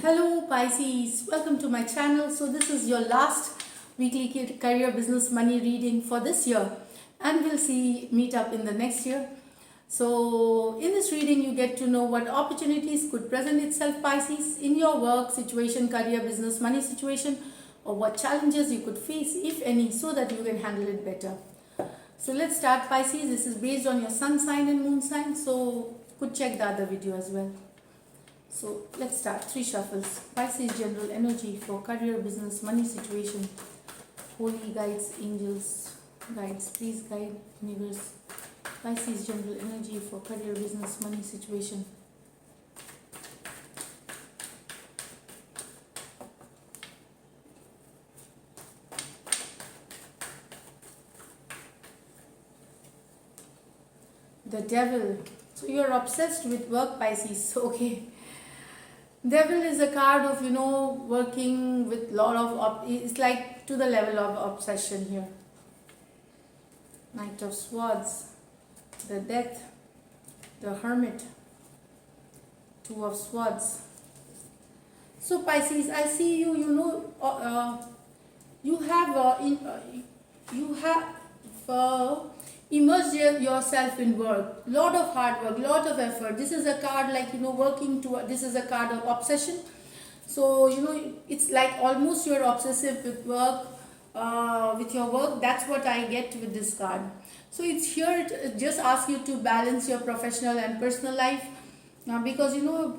Hello Pisces, welcome to my channel. So this is your last weekly career business money reading for this year, and we'll meet up in the next year. So in this reading you get to know what opportunities could present itself, Pisces, in your work situation, career, business, money situation, or what challenges you could face, if any, so that you can handle it better. So let's start, Pisces. This is based on your sun sign and moon sign, so could check the other video as well. So let's start. 3 shuffles. Pisces general energy for career, business, money situation. Holy guides, angels, guides, please guide universe. Pisces general energy for career, business, money situation. The devil. So you're obsessed with work, Pisces. Okay. Devil is a card of, working with lot of, it's like to the level of obsession here. Knight of Swords, the Death, the Hermit, Two of Swords. So Pisces, I see you, you have immerse yourself in work, lot of hard work, lot of effort. This is a card like working to, this is a card of obsession. So it's like almost you're obsessive with work, with your work. That's what I get with this card. So it's here to just ask you to balance your professional and personal life, because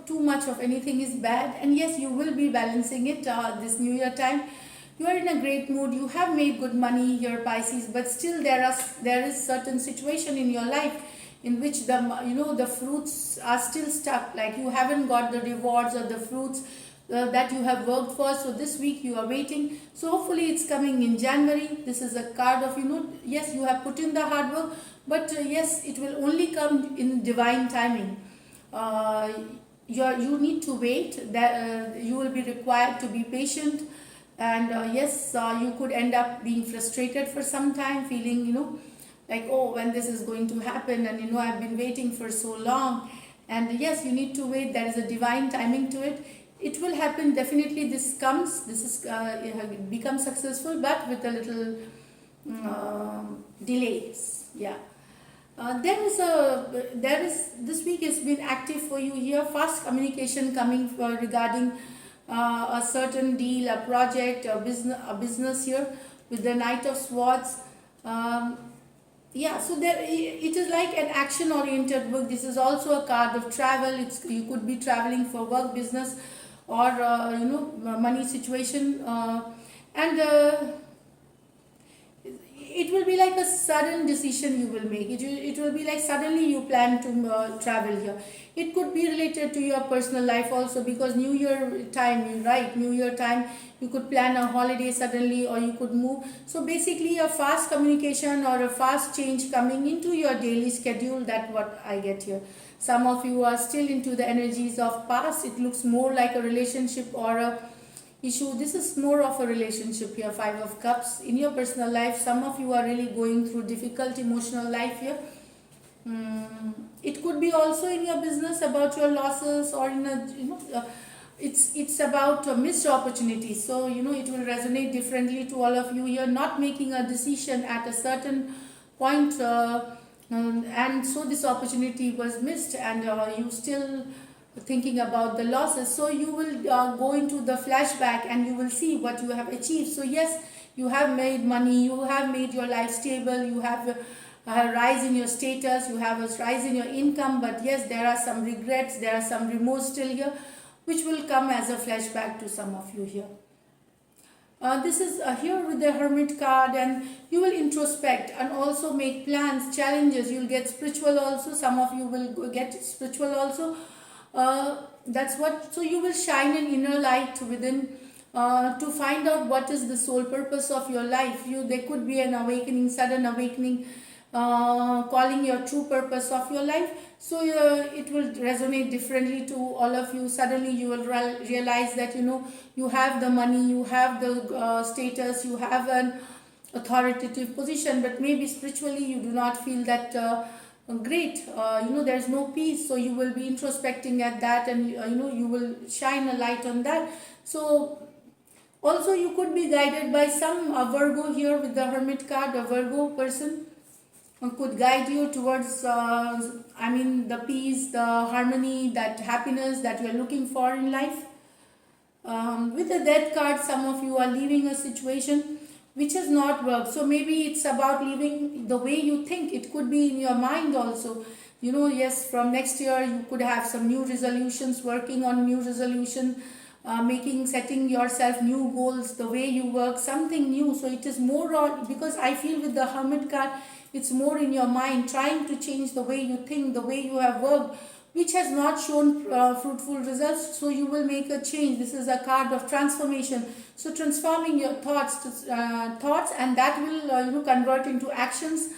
too much of anything is bad, and yes, you will be balancing it this new year time. You are in a great mood, you have made good money here, Pisces, but still there is certain situation in your life in which the fruits are still stuck, like you haven't got the rewards or the fruits that you have worked for. So this week you are waiting, so hopefully it's coming in January. This is a card of yes, you have put in the hard work, but yes, it will only come in divine timing. You need to wait, that you will be required to be patient. And yes, you could end up being frustrated for some time, feeling like, oh, when this is going to happen, and I've been waiting for so long. And yes, you need to wait. There is a divine timing to it. It will happen definitely. This is it becomes successful, but with a little delays. Yeah. There is this week has been active for you here. Fast communication coming regarding a certain deal, a project, a business here with the Knight of Swords. Yeah, so it is like an action oriented book. This is also a card of travel. You could be traveling for work, business, or money situation, and it will be like a sudden decision you will make. It will be like suddenly you plan to travel here. It could be related to your personal life also, because new year time, right? New year time, you could plan a holiday suddenly, or you could move. So basically a fast communication or a fast change coming into your daily schedule. That's what I get here. Some of you are still into the energies of past. It looks more like a relationship or a issue. This is more of a relationship here. 5 of Cups. In your personal life, some of you are really going through difficult emotional life here. It could be also in your business about your losses, or in a it's about missed opportunities. So it will resonate differently to all of you here. Not making a decision at a certain point, and so this opportunity was missed, and you still thinking about the losses. So you will go into the flashback and you will see what you have achieved. So yes, you have made money, you have made your life stable, you have a rise in your status, you have a rise in your income, but yes, there are some regrets, there are some remorse still here, which will come as a flashback to some of you here. This is here with the Hermit card, and you will introspect and also make plans, challenges. You'll get spiritual also. Some of you will get spiritual also. That's what. So you will shine an inner light within to find out what is the sole purpose of your life. There could be an awakening, sudden awakening, calling your true purpose of your life. So it will resonate differently to all of you. Suddenly you will realize that you have the money, you have the status, you have an authoritative position, but maybe spiritually you do not feel that great. There's no peace, so you will be introspecting at that, and you will shine a light on that. So also you could be guided by some Virgo here with the Hermit card. A Virgo person could guide you towards the peace, the harmony, that happiness that you are looking for in life. With the Death card, some of you are leaving a situation which has not worked. So maybe it's about leaving the way you think. It could be in your mind also. Yes, from next year you could have some new resolutions, working on new resolution, setting yourself new goals, the way you work, something new. So it is more on, because I feel with the Hermit card, it's more in your mind, trying to change the way you think, the way you have worked, which has not shown fruitful results. So you will make a change. This is a card of transformation. So transforming your thoughts, and that will convert into actions,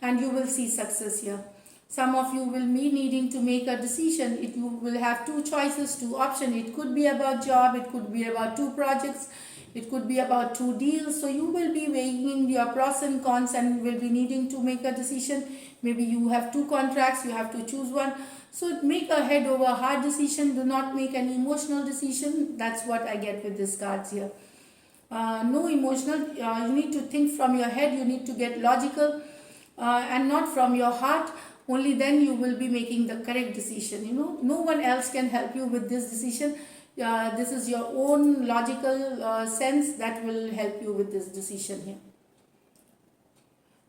and you will see success here. Some of you will be needing to make a decision. You will have two choices, two options. It could be about job, it could be about two projects, it could be about two deals. So you will be weighing your pros and cons, and will be needing to make a decision. Maybe you have two contracts, you have to choose one. So make a head over heart decision. Do not make an emotional decision. That's what I get with these cards here. No emotional. You need to think from your head. You need to get logical, and not from your heart. Only then you will be making the correct decision. No one else can help you with this decision. This is your own logical sense that will help you with this decision here.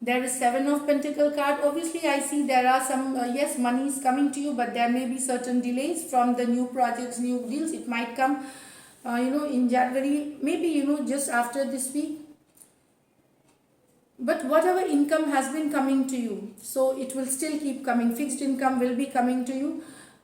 There is Seven of Pentacle card. Obviously, I see there are some, yes, money is coming to you, but there may be certain delays from the new projects, new deals. It might come, in January, maybe, just after this week. But whatever income has been coming to you, so it will still keep coming. Fixed income will be coming to you.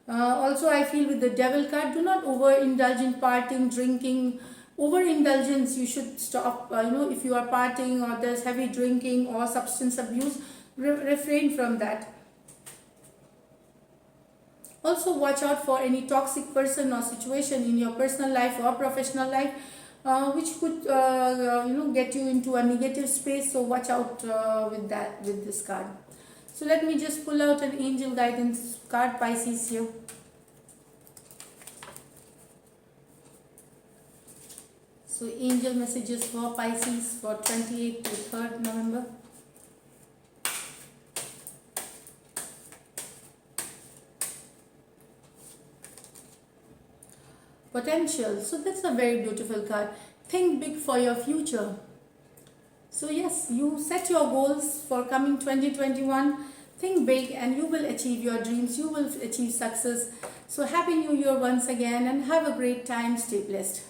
Also, I feel with the Devil card, do not overindulge in partying, drinking. Overindulgence, you should stop. If you are partying, or there's heavy drinking or substance abuse, refrain from that. Also, watch out for any toxic person or situation in your personal life or professional life, which could get you into a negative space. So watch out with this card. So let me just pull out an angel guidance card, Pisces here. So angel messages for Pisces for 28th to 3rd November. Potential. So that's a very beautiful card. Think big for your future. So yes, you set your goals for coming 2021. Think big and you will achieve your dreams. You will achieve success. So happy new year once again, and have a great time. Stay blessed.